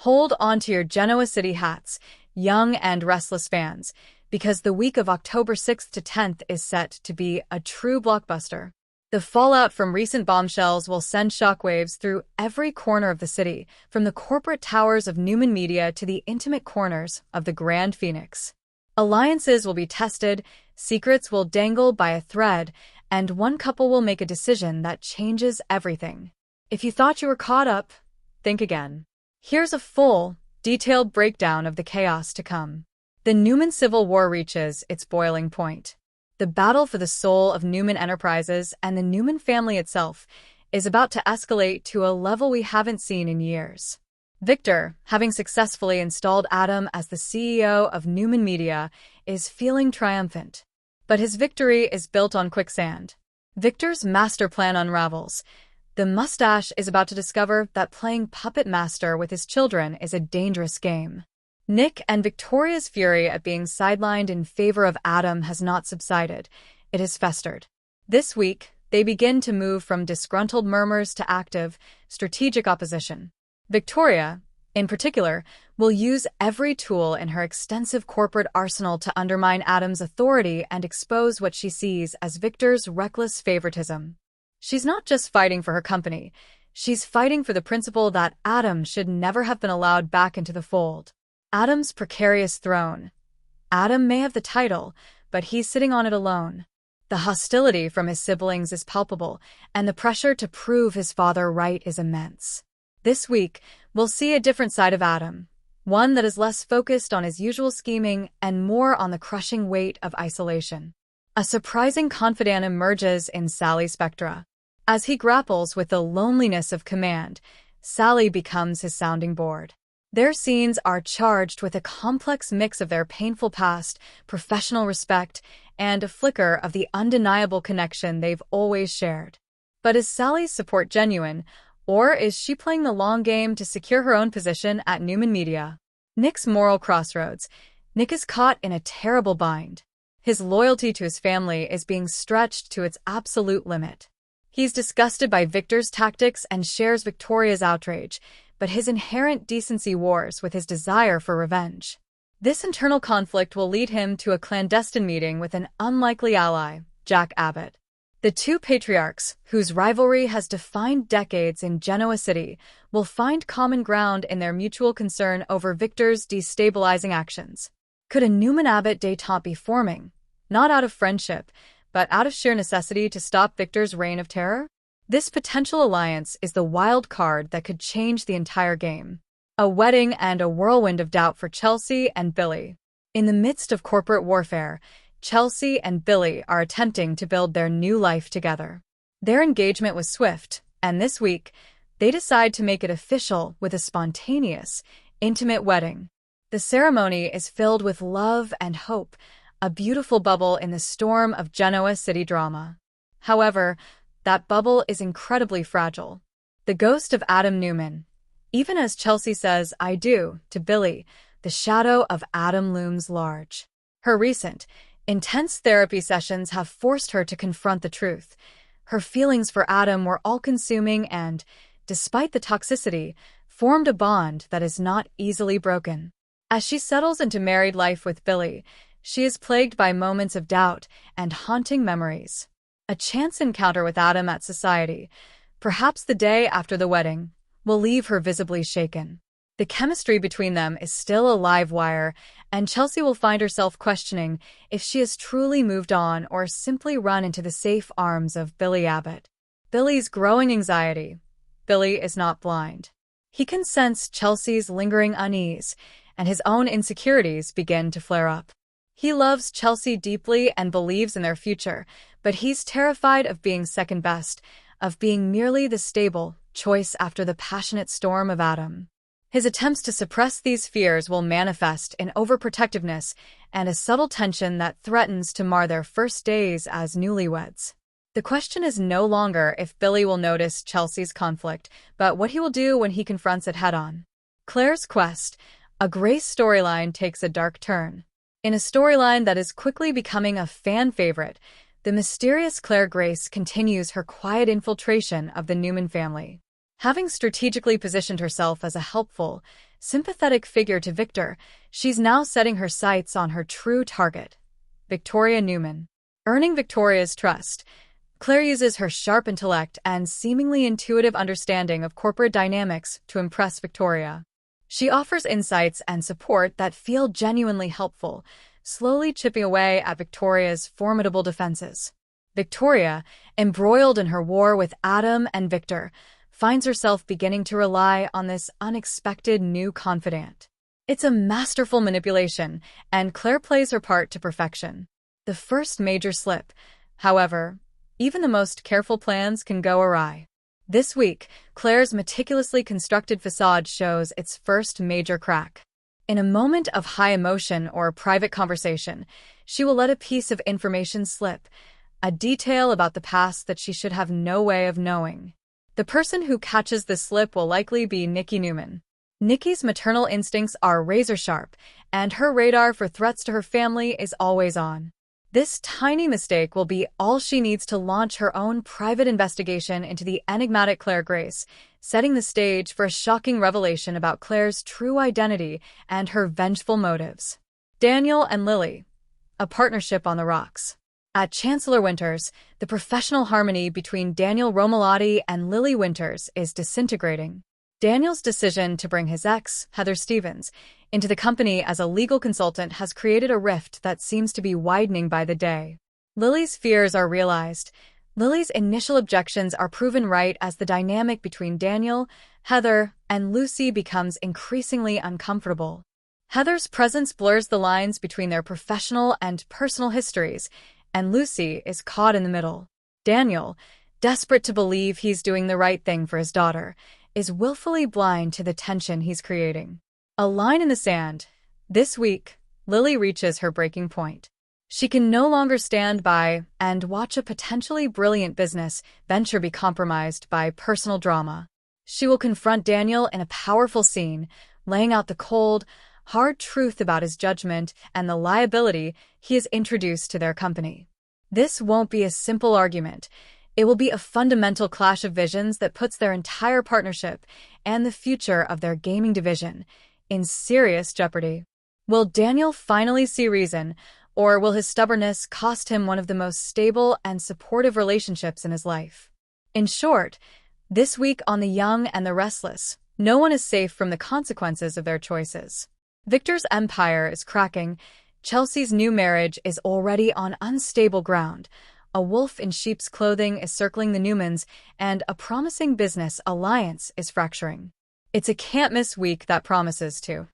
Hold on to your Genoa City hats, young and Restless fans, because the week of October 6th to 10th is set to be a true blockbuster. The fallout from recent bombshells will send shockwaves through every corner of the city, from the corporate towers of Newman Media to the intimate corners of the Grand Phoenix. Alliances will be tested, secrets will dangle by a thread, and one couple will make a decision that changes everything. If you thought you were caught up, think again. Here's a full, detailed breakdown of the chaos to come. The Newman Civil War reaches its boiling point. The battle for the soul of Newman Enterprises and the Newman family itself is about to escalate to a level we haven't seen in years. Victor, having successfully installed Adam as the CEO of Newman Media, is feeling triumphant. But his victory is built on quicksand. Victor's master plan unravels. The mustache is about to discover that playing puppet master with his children is a dangerous game. Nick and Victoria's fury at being sidelined in favor of Adam has not subsided. It has festered. This week, they begin to move from disgruntled murmurs to active, strategic opposition. Victoria, in particular, will use every tool in her extensive corporate arsenal to undermine Adam's authority and expose what she sees as Victor's reckless favoritism. She's not just fighting for her company, she's fighting for the principle that Adam should never have been allowed back into the fold. Adam's precarious throne. Adam may have the title, but he's sitting on it alone. The hostility from his siblings is palpable, and the pressure to prove his father right is immense. This week, we'll see a different side of Adam, one that is less focused on his usual scheming and more on the crushing weight of isolation. A surprising confidant emerges in Sally Spectra. As he grapples with the loneliness of command, Sally becomes his sounding board. Their scenes are charged with a complex mix of their painful past, professional respect, and a flicker of the undeniable connection they've always shared. But is Sally's support genuine, or is she playing the long game to secure her own position at Newman Media? Nick's moral crossroads. Nick is caught in a terrible bind. His loyalty to his family is being stretched to its absolute limit. He's disgusted by Victor's tactics and shares Victoria's outrage, but his inherent decency wars with his desire for revenge. This internal conflict will lead him to a clandestine meeting with an unlikely ally, Jack Abbott. The two patriarchs, whose rivalry has defined decades in Genoa City, will find common ground in their mutual concern over Victor's destabilizing actions. Could a Newman-Abbott détente be forming, not out of friendship, but out of sheer necessity to stop Victor's reign of terror? This potential alliance is the wild card that could change the entire game. A wedding and a whirlwind of doubt for Chelsea and Billy. In the midst of corporate warfare, Chelsea and Billy are attempting to build their new life together. Their engagement was swift, and this week, they decide to make it official with a spontaneous, intimate wedding. The ceremony is filled with love and hope, a beautiful bubble in the storm of Genoa City drama. However, that bubble is incredibly fragile. The ghost of Adam Newman. Even as Chelsea says, "I do," to Billy, the shadow of Adam looms large. Her recent, intense therapy sessions have forced her to confront the truth. Her feelings for Adam were all-consuming and, despite the toxicity, formed a bond that is not easily broken. As she settles into married life with Billy, she is plagued by moments of doubt and haunting memories. A chance encounter with Adam at society, perhaps the day after the wedding, will leave her visibly shaken. The chemistry between them is still a live wire, and Chelsea will find herself questioning if she has truly moved on or simply run into the safe arms of Billy Abbott. Billy's growing anxiety. Billy is not blind. He can sense Chelsea's lingering unease, and his own insecurities begin to flare up. He loves Chelsea deeply and believes in their future, but he's terrified of being second best, of being merely the stable choice after the passionate storm of Adam. His attempts to suppress these fears will manifest in overprotectiveness and a subtle tension that threatens to mar their first days as newlyweds. The question is no longer if Billy will notice Chelsea's conflict, but what he will do when he confronts it head-on. Claire's quest. A Grace storyline takes a dark turn. In a storyline that is quickly becoming a fan favorite, the mysterious Claire Grace continues her quiet infiltration of the Newman family. Having strategically positioned herself as a helpful, sympathetic figure to Victor, she's now setting her sights on her true target, Victoria Newman. Earning Victoria's trust, Claire uses her sharp intellect and seemingly intuitive understanding of corporate dynamics to impress Victoria. She offers insights and support that feel genuinely helpful, slowly chipping away at Victoria's formidable defenses. Victoria, embroiled in her war with Adam and Victor, finds herself beginning to rely on this unexpected new confidant. It's a masterful manipulation, and Claire plays her part to perfection. The first major slip, however, even the most careful plans can go awry. This week, Claire's meticulously constructed facade shows its first major crack. In a moment of high emotion or private conversation, she will let a piece of information slip, a detail about the past that she should have no way of knowing. The person who catches the slip will likely be Nikki Newman. Nikki's maternal instincts are razor-sharp, and her radar for threats to her family is always on. This tiny mistake will be all she needs to launch her own private investigation into the enigmatic Claire Grace, setting the stage for a shocking revelation about Claire's true identity and her vengeful motives. Daniel and Lily, a partnership on the rocks. At Chancellor Winters, the professional harmony between Daniel Romalotti and Lily Winters is disintegrating. Daniel's decision to bring his ex, Heather Stevens, into the company as a legal consultant has created a rift that seems to be widening by the day. Lily's fears are realized. Lily's initial objections are proven right as the dynamic between Daniel, Heather, and Lucy becomes increasingly uncomfortable. Heather's presence blurs the lines between their professional and personal histories, and Lucy is caught in the middle. Daniel, desperate to believe he's doing the right thing for his daughter, is willfully blind to the tension he's creating. A line in the sand. This week, Lily reaches her breaking point. She can no longer stand by and watch a potentially brilliant business venture be compromised by personal drama. She will confront Daniel in a powerful scene, laying out the cold, hard truth about his judgment and the liability he has introduced to their company. This won't be a simple argument. It will be a fundamental clash of visions that puts their entire partnership and the future of their gaming division in serious jeopardy. Will Daniel finally see reason, or will his stubbornness cost him one of the most stable and supportive relationships in his life? In short, this week on The Young and the Restless, no one is safe from the consequences of their choices. Victor's empire is cracking, Chelsea's new marriage is already on unstable ground, a wolf in sheep's clothing is circling the Newmans, and a promising business alliance is fracturing. It's a can't-miss week that promises to.